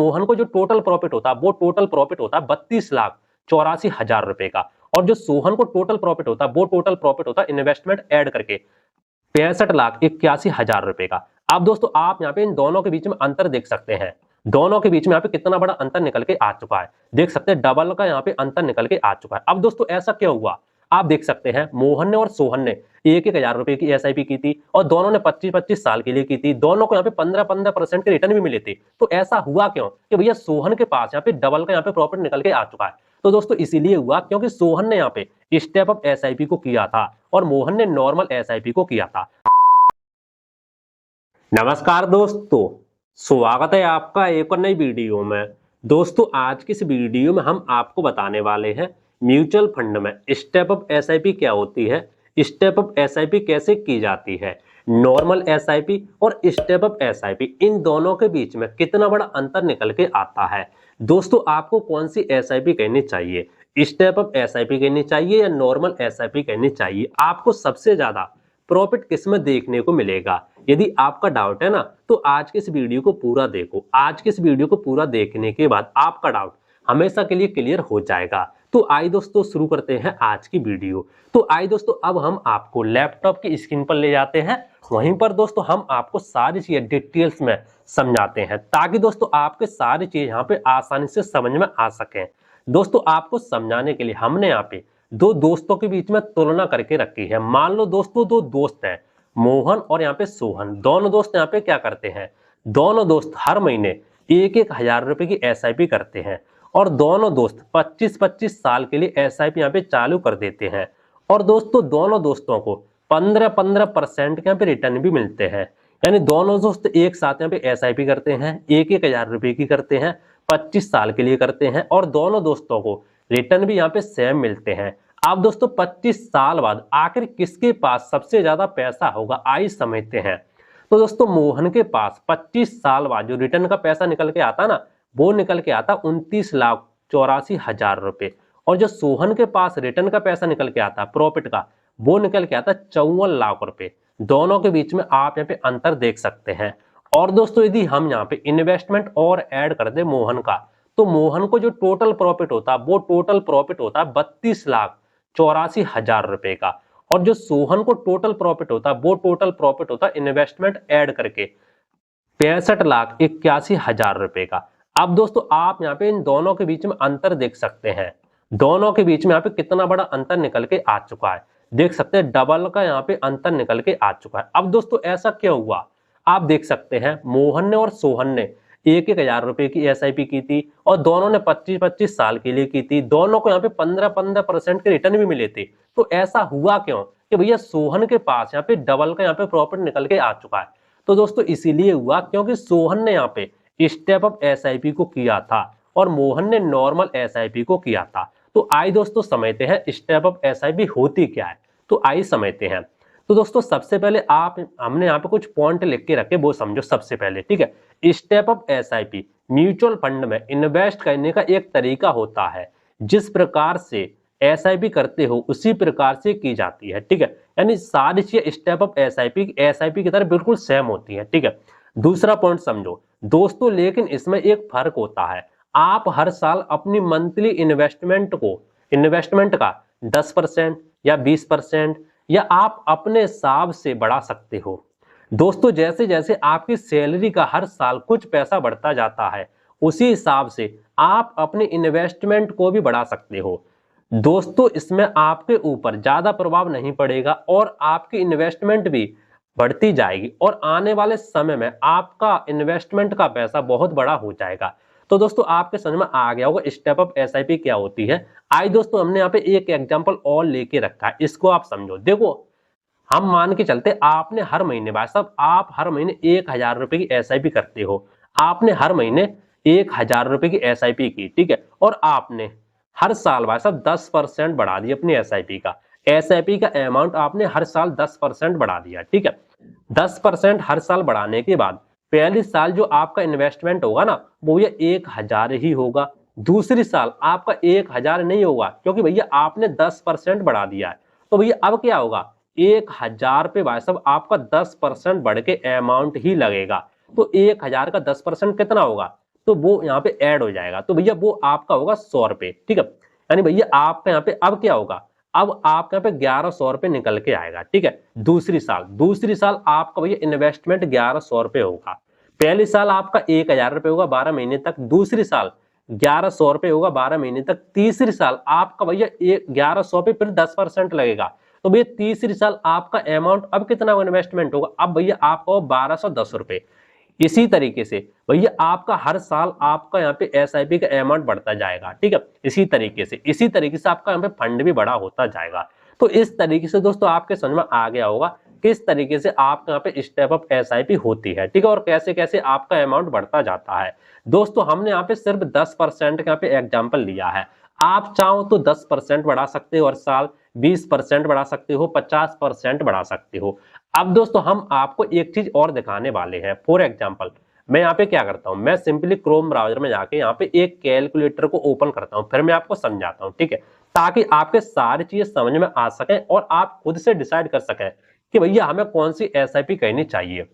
मोहन को जो total profit होता है वो टोटल प्रॉफिट होता है 32,84,000 रुपए का, और जो सोहन को टोटल प्रॉफिट होता है वो टोटल प्रॉफिट होता है इन्वेस्टमेंट ऐड करके 65,81,000 रुपए का। अब दोस्तों आप यहाँ पे इन दोनों के बीच में अंतर देख सकते हैं, दोनों के बीच में यहाँ पे कितना बड़ा अंतर निकल के आ चुका है, देख सकते हैं डबल का यहाँ पे अंतर निकल के आ चुका है। अब दोस्तों ऐसा क्या हुआ, आप देख सकते हैं मोहन ने और सोहन ने 1,000 रुपए की एसआईपी की थी और दोनों ने 25-25 साल के लिए की थी, दोनों को यहाँ पे 15-15% के रिटर्न भी मिले थे। तो ऐसा हुआ क्यों कि भैया सोहन के पास यहाँ पे डबल का यहाँ पे प्रॉफिट निकल के आ चुका है। तो दोस्तों इसीलिए हुआ क्योंकि सोहन ने यहाँ पे स्टेप अप एसआईपी को किया था और मोहन ने नॉर्मल एसआईपी को किया था। नमस्कार दोस्तों, स्वागत है आपका एक और नई वीडियो में। दोस्तों आज की इस वीडियो में हम आपको बताने वाले हैं म्यूचुअल फंड में स्टेप अप एसआईपी क्या होती है, स्टेप अप एसआईपी कैसे की जाती है, नॉर्मल एसआईपी और स्टेप अप एसआईपी इन दोनों के बीच में कितना बड़ा अंतर निकल के आता है। दोस्तों आपको कौन सी एसआईपी करनी चाहिए, स्टेप अप एसआईपी करनी चाहिए या नॉर्मल एसआईपी करनी चाहिए, आपको सबसे ज्यादा प्रॉफिट किसमें देखने को मिलेगा, यदि आपका डाउट है ना तो आज के इस वीडियो को पूरा देखो। आज के इस वीडियो को पूरा देखने के बाद आपका डाउट हमेशा के लिए क्लियर हो जाएगा। तो आइए दोस्तों शुरू करते हैं आज की वीडियो। तो आइए दोस्तों अब हम आपको लैपटॉप की स्क्रीन पर ले जाते हैं, वहीं पर दोस्तों हम आपको सारी चीजें डिटेल्स में समझाते हैं ताकि दोस्तों आपके सारी चीज यहाँ पे आसानी से समझ में आ सके। दोस्तों आपको समझाने के लिए हमने यहाँ पे दो दोस्तों के बीच में तुलना करके रखी है। मान लो दोस्तों दो दोस्त हैं, मोहन और यहाँ पे सोहन, दोनों दोस्त यहाँ पे क्या करते हैं, दोनों दोस्त हर महीने 1,000 रुपए की एसआईपी करते हैं और दोनों दोस्त 25-25 साल के लिए एसआईपी यहाँ पे चालू कर देते हैं और दोस्तों दोनों दोस्तों को 15-15% के यहाँ पे रिटर्न भी मिलते हैं। यानी दोनों दोस्त एक साथ यहाँ पे एसआईपी करते हैं, 1,000 रुपए की करते हैं, 25 साल के लिए करते हैं और दोनों दोस्तों को रिटर्न भी यहाँ पे सेम मिलते हैं। अब दोस्तों 25 साल बाद आखिर किसके पास सबसे ज्यादा पैसा होगा, आइए समझते हैं। तो दोस्तों मोहन के पास 25 साल बाद जो रिटर्न का पैसा निकल के आता ना, वो निकल के आता 29,84,000 रुपए, और जो सोहन के पास रिटर्न का पैसा निकल के आता प्रॉफिट का, वो निकल के आता 54 लाख रुपए। दोनों के बीच में आप यहाँ पे अंतर देख सकते हैं। और दोस्तों यदि हम यहाँ पे इन्वेस्टमेंट और ऐड कर दे मोहन का, तो मोहन को जो टोटल प्रॉफिट होता है वो टोटल प्रॉफिट होता है 32,84,000 रुपए का, और जो सोहन को टोटल प्रॉफिट होता है वो टोटल प्रॉफिट होता है इन्वेस्टमेंट ऐड करके 65,81,000 रुपए का। अब दोस्तों आप यहाँ पे इन दोनों के बीच में अंतर देख सकते हैं, दोनों के बीच में यहाँ पे कितना बड़ा अंतर निकल के आ चुका है, देख सकते हैं डबल का यहाँ पे अंतर निकल के आ चुका है। अब दोस्तों ऐसा क्यों हुआ, आप देख सकते हैं मोहन ने और सोहन ने 1,000 रुपए की एसआईपी की थी और दोनों ने 25-25 साल के लिए की थी, दोनों को यहाँ पे 15-15% के रिटर्न भी मिले थे। तो ऐसा हुआ क्यों कि भैया सोहन के पास यहाँ पे डबल का यहाँ पे प्रॉफिट निकल के आ चुका है। तो दोस्तों इसीलिए हुआ क्योंकि सोहन ने यहाँ पे स्टेप अप एसआईपी को किया था और मोहन ने नॉर्मल एसआईपी को किया था। तो आइए दोस्तों समझते हैं स्टेप अप एसआईपी होती क्या है। तो आइए समझते हैं। तो दोस्तों सबसे पहले हमने यहाँ पे कुछ पॉइंट लिख के रखे, वो समझो सबसे पहले, ठीक है। Step up SIP mutual fund में इन्वेस्ट करने का एक तरीका होता है, जिस प्रकार से एसआईपी करते हो उसी प्रकार से की जाती है, ठीक है। यानी सारी चीजें स्टेप अप एसआईपी की तरह बिल्कुल सेम होती है, ठीक है। दूसरा पॉइंट समझो दोस्तों, लेकिन इसमें एक फर्क होता है, आप हर साल अपनी मंथली इन्वेस्टमेंट का 10% या 20% या आप अपने हिसाब से बढ़ा सकते हो। दोस्तों जैसे जैसे आपकी सैलरी का हर साल कुछ पैसा बढ़ता जाता है, उसी हिसाब से आप अपने इन्वेस्टमेंट को भी बढ़ा सकते हो। दोस्तों इसमें आपके ऊपर ज्यादा प्रभाव नहीं पड़ेगा और आपकी इन्वेस्टमेंट भी बढ़ती जाएगी और आने वाले समय में आपका इन्वेस्टमेंट का पैसा बहुत बड़ा हो जाएगा। तो दोस्तों आपके समझ में आ गया होगा स्टेप अप एसआईपी क्या होती है। आज दोस्तों हमने यहाँ पे एक एग्जांपल और लेके रखा है, इसको आप समझो। देखो हम मान के चलते आपने हर महीने, भाई साहब आप हर महीने 1,000 रुपए की एसआईपी करते हो, आपने हर महीने 1,000 रुपए की एसआईपी की, ठीक है, और आपने हर साल भाई साहब 10% बढ़ा दिया अपनी एसआईपी का, एसआईपी का अमाउंट आपने हर साल 10% बढ़ा दिया, ठीक है। 10% हर साल बढ़ाने के बाद पहले साल जो आपका इन्वेस्टमेंट होगा ना, वो ये 1,000 ही होगा। दूसरी साल आपका 1,000 नहीं होगा क्योंकि भैया आपने 10% बढ़ा दिया है। तो भैया अब क्या होगा, 1,000 पे भाई साहब आपका 10% बढ़ के अमाउंट ही लगेगा। तो 1,000 का 10% कितना होगा, तो वो यहाँ पे ऐड हो जाएगा, तो भैया वो आपका होगा 100 रुपए, ठीक है। यानी भैया आपका यहाँ पे अब क्या होगा, अब आपके यहाँ पे 1100 रुपए निकल के आएगा, ठीक है। दूसरी साल आपका भैया इन्वेस्टमेंट 1100 रुपए होगा। पहली साल आपका 1000 रुपए होगा 12 महीने तक, दूसरी साल 1100 रुपए होगा 12 महीने तक, तीसरी साल आपका भैया 1100 पे फिर 10% लगेगा, तो भैया तीसरी साल आपका अमाउंट अब कितना इन्वेस्टमेंट होगा, अब भैया आपका 1210 रुपए। इसी तरीके से भैया आपका हर साल आपका यहाँ पे एसआईपी का अमाउंट बढ़ता जाएगा, ठीक है। इसी तरीके से आपका यहाँ पे फंड भी बड़ा होता जाएगा। तो इस तरीके से दोस्तों आपके समझ में आ गया होगा किस तरीके से आपके यहाँ पे स्टेप अप एसआईपी होती है, ठीक है, और कैसे कैसे आपका अमाउंट बढ़ता जाता है। दोस्तों हमने यहाँ पे सिर्फ 10% का यहाँ पे एग्जाम्पल लिया है, आप चाहो तो 10% बढ़ा सकते हो हर साल, 20% बढ़ा सकते हो, 50% बढ़ा सकते हो। अब दोस्तों हम आपको एक चीज और दिखाने वाले हैं। फॉर एग्जांपल मैं यहाँ पे क्या करता हूँ, मैं सिंपली क्रोम ब्राउजर में जाके यहाँ पे एक कैलकुलेटर को ओपन करता हूँ, फिर मैं आपको समझाता हूँ, ठीक है, ताकि आपके सारी चीजें समझ में आ सके और आप खुद से डिसाइड कर सकें कि भैया हमें कौन सी एसआईपी करनी चाहिए।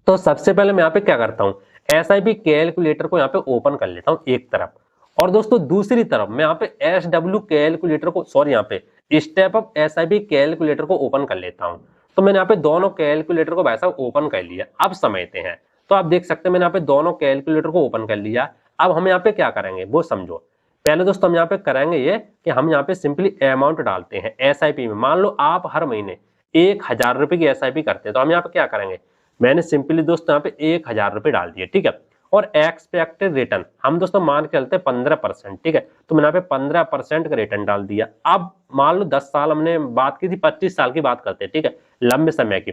तो सबसे पहले मैं यहाँ पे क्या करता हूँ, एसआईपी कैलकुलेटर को यहाँ पे ओपन कर लेता हूँ एक तरफ, और दोस्तों दूसरी तरफ मैं यहाँ पे एसडब्ल्यू कैलकुलेटर को, सॉरी यहाँ पे स्टेप अप एसआईपी कैलकुलेटर को ओपन कर लेता हूँ। तो मैंने यहाँ पे दोनों कैलकुलेटर को भाई साहब ओपन कर लिया। अब समझते हैं, तो आप देख सकते हैं मैंने यहाँ पे दोनों कैलकुलेटर को ओपन कर लिया। अब हम यहाँ पे क्या करेंगे वो समझो। पहले दोस्तों हम यहाँ पे करेंगे ये कि हम यहाँ पे सिंपली अमाउंट डालते हैं एसआईपी में। मान लो आप हर महीने 1000 रुपए की एसआईपी करते हैं, तो हम यहाँ पे क्या करेंगे, मैंने सिंपली दोस्तों यहाँ पे 1000 रुपए डाल दिए, ठीक है। और एक्सपेक्टेड रिटर्न हम दोस्तों मान के चलते 15%, ठीक है, तो मैंने यहाँ पे 15% का रिटर्न डाल दिया। अब मान लो 10 साल हमने बात की थी, 25 साल की बात करते हैं, ठीक है, लंबे समय की,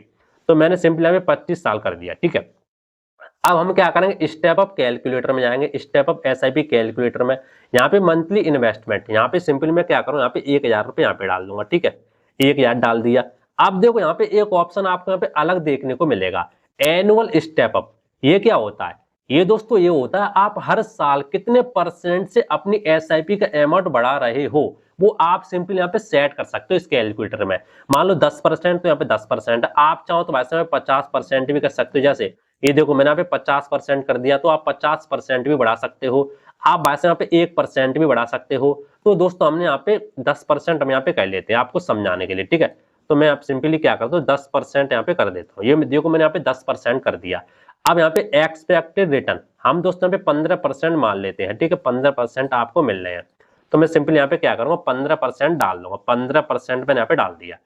तो मैंने सिंपली यहाँ पे 25 साल कर दिया, ठीक है। अब हम क्या करेंगे, स्टेप अप कैलकुलेटर में जाएंगे, स्टेप अप एसआईपी कैलकुलेटर में, यहाँ पे मंथली इन्वेस्टमेंट, यहाँ पे सिंपली मैं क्या करूँ, यहाँ पे 1000 रुपए यहाँ पे डाल दूंगा, ठीक है, 1000 डाल दिया। अब देखो यहाँ पे एक ऑप्शन आपको यहाँ पे अलग देखने को मिलेगा, एनुअल स्टेप अप। ये क्या होता है, ये दोस्तों ये होता है आप हर साल कितने परसेंट से अपनी एसआईपी का अमाउंट बढ़ा रहे हो, वो आप सिंपली यहाँ पे सेट कर सकते हो इस कैलकुलेटर में। मान लो 10%, तो यहाँ पे 10%, आप चाहो तो वैसे में 50% भी कर सकते हो। जैसे ये देखो मैंने यहाँ पे 50% कर दिया, तो आप 50% भी बढ़ा सकते हो, आप वैसे यहाँ पे 1% भी बढ़ा सकते हो। तो दोस्तों हमने यहाँ पे 10% हम यहाँ पे कर लेते हैं आपको समझाने के लिए, ठीक है। तो मैं आप सिंपली क्या करता हूँ 10% यहाँ पे कर देता हूँ। ये देखो मैंने यहाँ पे 10% कर दिया। अब यहाँ पे एक्सपेक्टेड रिटर्न हम दोस्तों यहाँ पे 15% मान लेते हैं, ठीक है, 15% आपको मिल रहे हैं। तो मैं सिंपली यहाँ पे क्या करूंगा 15% डाल दूंगा, 15% मैंने यहाँ पे डाल दिया।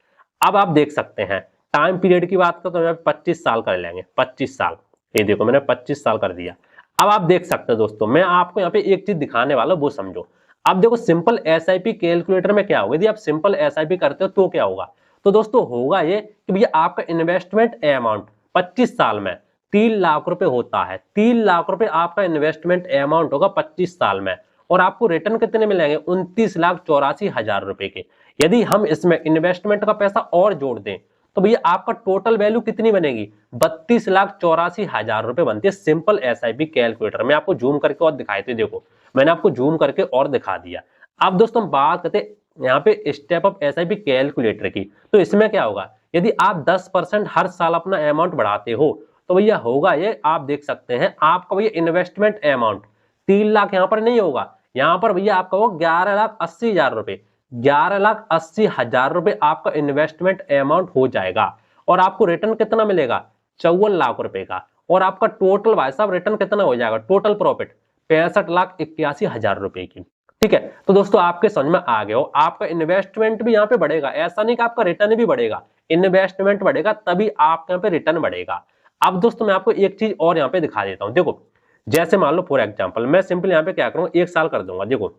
अब आप देख सकते हैं टाइम पीरियड की बात करें तो यहाँ पे 25 साल कर लेंगे, 25 साल, ये देखो मैंने 25 साल कर दिया। अब आप देख सकते हैं दोस्तों मैं आपको यहाँ पे एक चीज दिखाने वाला हूं, वो समझो। अब देखो सिंपल एसआईपी कैलकुलेटर में क्या होगा, यदि आप सिंपल एसआईपी करते हो तो क्या होगा, तो दोस्तों होगा ये कि भैया आपका इन्वेस्टमेंट अमाउंट 25 साल में 3 लाख रुपए होता है। 3 लाख रुपए आपका इन्वेस्टमेंट अमाउंट होगा 25 साल में, और आपको रिटर्न कितने मिलेंगे 29,84,000 रुपए के। यदि हम इसमें इन्वेस्टमेंट का पैसा और जोड़ दें तो भैया आपका टोटल वैल्यू कितनी बनेगी, 32,84,000 रुपए बनती है सिंपल एसआईपी कैलकुलेटर। मैं आपको जूम करके और दिखाई थी, देखो मैंने आपको जूम करके और दिखा दिया। अब दोस्तों हम बात करते यहाँ पे स्टेप अप एसआईपी कैलकुलेटर की, तो इसमें क्या होगा, यदि आप 10% हर साल अपना अमाउंट बढ़ाते हो तो भैया होगा ये, आप देख सकते हैं आपका भैया इन्वेस्टमेंट अमाउंट 3 लाख यहाँ पर नहीं होगा, यहाँ पर भैया आपका होगा 11,80,000 रुपए। 11,80,000 रुपए आपका इन्वेस्टमेंट अमाउंट हो जाएगा, और आपको रिटर्न कितना मिलेगा 54 लाख रुपए का। और आपका टोटल भाई साहब रिटर्न कितना हो जाएगा, टोटल प्रॉफिट 65,81,000 रुपए की, ठीक है। तो दोस्तों आपके समझ में आ गया हो, आपका इन्वेस्टमेंट भी यहाँ पे बढ़ेगा, ऐसा नहीं कि आपका रिटर्न भी बढ़ेगा, इन्वेस्टमेंट बढ़ेगा तभी आपके यहाँ पे रिटर्न बढ़ेगा। अब दोस्तों मैं आपको एक चीज और यहाँ पे दिखा देता हूँ, देखो जैसे मान लो फॉर एग्जांपल मैं सिंपल यहाँ पे क्या करूंगा 1 साल कर दूंगा, देखो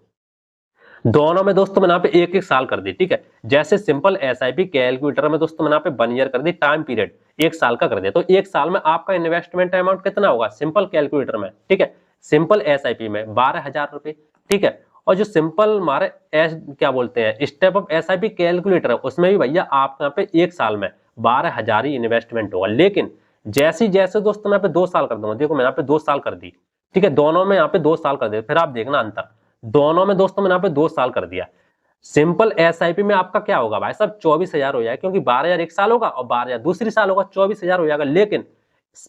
दोनों में दोस्तों मैंने यहाँ पे 1-1 साल कर दी, ठीक है। जैसे सिंपल एसआईपी कैलकुलेटर में दोस्तों मैंने यहाँ पे 1 ईयर कर दी, टाइम पीरियड 1 साल का कर दिया, तो 1 साल में आपका इन्वेस्टमेंट अमाउंट कितना होगा सिंपल कैलकुलेटर में, ठीक है, सिंपल एसआईपी में 12,000 रुपए, ठीक है। और जो सिंपल हमारे क्या बोलते हैं स्टेप अप एसआईपी कैलकुलेटर है उसमें भी भैया आपका यहाँ पे 1 साल में 12,000 ही इन्वेस्टमेंट होगा। लेकिन जैसे जैसे दोस्तों मैं यहाँ पे 2 साल कर दूंगा, देखो मैंने यहाँ पे 2 साल कर दी, ठीक है, दोनों में यहाँ पे 2 साल कर दिया, फिर आप देखना अंतर, दोनों में दोस्तों मैंने यहाँ पे 2 साल कर दिया। सिंपल एसआईपी में आपका क्या होगा भाई साहब 24,000 हो जाएगा, क्योंकि 12,000 1 साल होगा और 12,000 दूसरी साल होगा, 24,000 हो जाएगा। लेकिन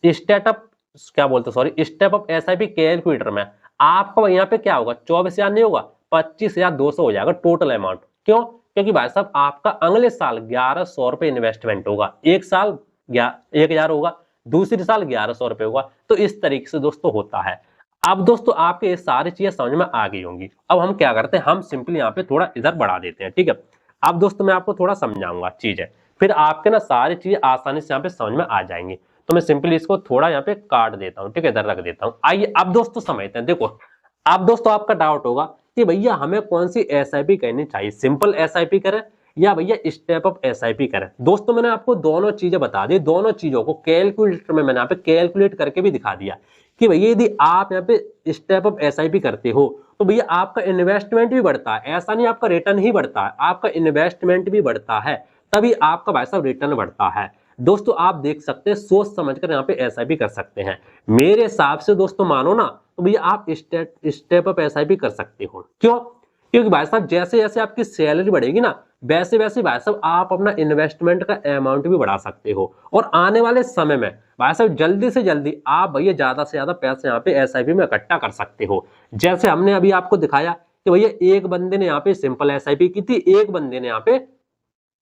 स्टेटअप क्या बोलते sorry step up SIP calculator में आपका यहाँ पे क्या होगा, 24,000 नहीं होगा, 25,200 हो जाएगा टोटल अमाउंट। क्यों? क्योंकि भाई साहब आपका अगले साल 1,100 रुपए इन्वेस्टमेंट होगा, एक साल 1,000 होगा, दूसरी साल 1,100 रुपए होगा। तो इस तरीके से दोस्तों होता है। अब दोस्तों आपके ये सारी चीजें समझ में आ गई होंगी। अब हम क्या करते हैं, हम सिंपली यहाँ पे थोड़ा इधर बढ़ा देते हैं, ठीक है। अब दोस्तों मैं आपको थोड़ा समझाऊंगा चीजें, फिर आपके ना सारी चीजें आसानी से यहाँ पे समझ में आ जाएंगी। तो मैं सिंपली इसको थोड़ा यहाँ पे काट देता हूँ, ठीक है, इधर रख देता हूँ। आइए अब दोस्तों समझते हैं। देखो अब दोस्तों आपका डाउट होगा कि भैया हमें कौन सी एसआईपी करनी चाहिए, सिंपल एसआईपी करें या भैया स्टेप अप एसआईपी करें। दोस्तों मैंने आपको दोनों चीजें बता दी, दोनों चीजों को कैलकुलेटर में मैंने यहाँ पे कैलकुलेट करके भी दिखा दिया कि भैया यदि आप यहाँ पे स्टेप अप एसआईपी करते हो तो भैया आपका इन्वेस्टमेंट भी बढ़ता है, ऐसा नहीं आपका रिटर्न ही बढ़ता है, आपका इन्वेस्टमेंट भी बढ़ता है, तभी आपका भाई साहब रिटर्न बढ़ता है। दोस्तों आप देख सकते हैं, सोच समझकर यहाँ पे एसआईपी कर सकते हैं। मेरे हिसाब से दोस्तों मानो ना तो भैया आप स्टेप अप एसआईपी कर सकते हो। क्यों? क्योंकि भाई साहब जैसे जैसे आपकी सैलरी बढ़ेगी ना वैसे वैसे भाई साहब आप अपना इन्वेस्टमेंट का अमाउंट भी बढ़ा सकते हो, और आने वाले समय में भाई साहब जल्दी से जल्दी आप भैया ज्यादा से ज्यादा पैसे यहाँ पे एसआईपी में इकट्ठा कर सकते हो। जैसे हमने अभी आपको दिखाया कि भैया एक बंदे ने यहाँ पे सिंपल एसआईपी की थी, एक बंदे ने यहाँ पे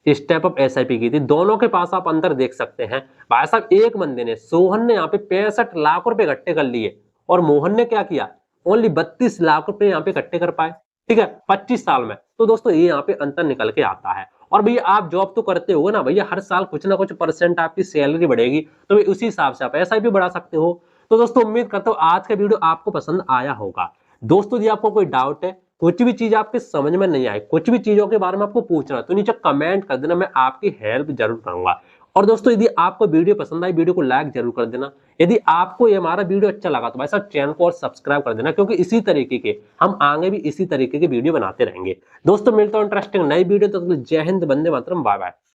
स्टेप अप एसआईपी की थी, दोनों के पास आप अंतर देख सकते हैं। भाई साहब एक बंदे ने, सोहन ने यहाँ पे 65 लाख रुपए इकट्ठे कर लिए और मोहन ने क्या किया, ओनली 32 लाख रुपए यहाँ पे इकट्ठे कर पाए, ठीक है, 25 साल में। तो दोस्तों ये यहाँ पे अंतर निकल के आता है। और भैया आप जॉब तो करते हो ना भैया, हर साल कुछ ना कुछ परसेंट आपकी सैलरी बढ़ेगी, तो उसी हिसाब से आप एसआईपी बढ़ा सकते हो। तो दोस्तों उम्मीद करता हूँ आज का वीडियो आपको पसंद आया होगा। दोस्तों यदि आपको कोई डाउट है, कुछ भी चीज आपके समझ में नहीं आई, कुछ भी चीजों के बारे में आपको पूछना, तो नीचे कमेंट कर देना, मैं आपकी हेल्प जरूर करूंगा। और दोस्तों यदि आपको वीडियो पसंद आई, वीडियो को लाइक जरूर कर देना। यदि आपको ये हमारा वीडियो अच्छा लगा तो भाई साहब चैनल को और सब्सक्राइब कर देना, क्योंकि इसी तरीके के हम आगे भी इसी तरीके के वीडियो बनाते रहेंगे। दोस्तों मिलता हूं इंटरेस्टिंग नई वीडियो, तो जय हिंद, वंदे मातरम, बाय बाय।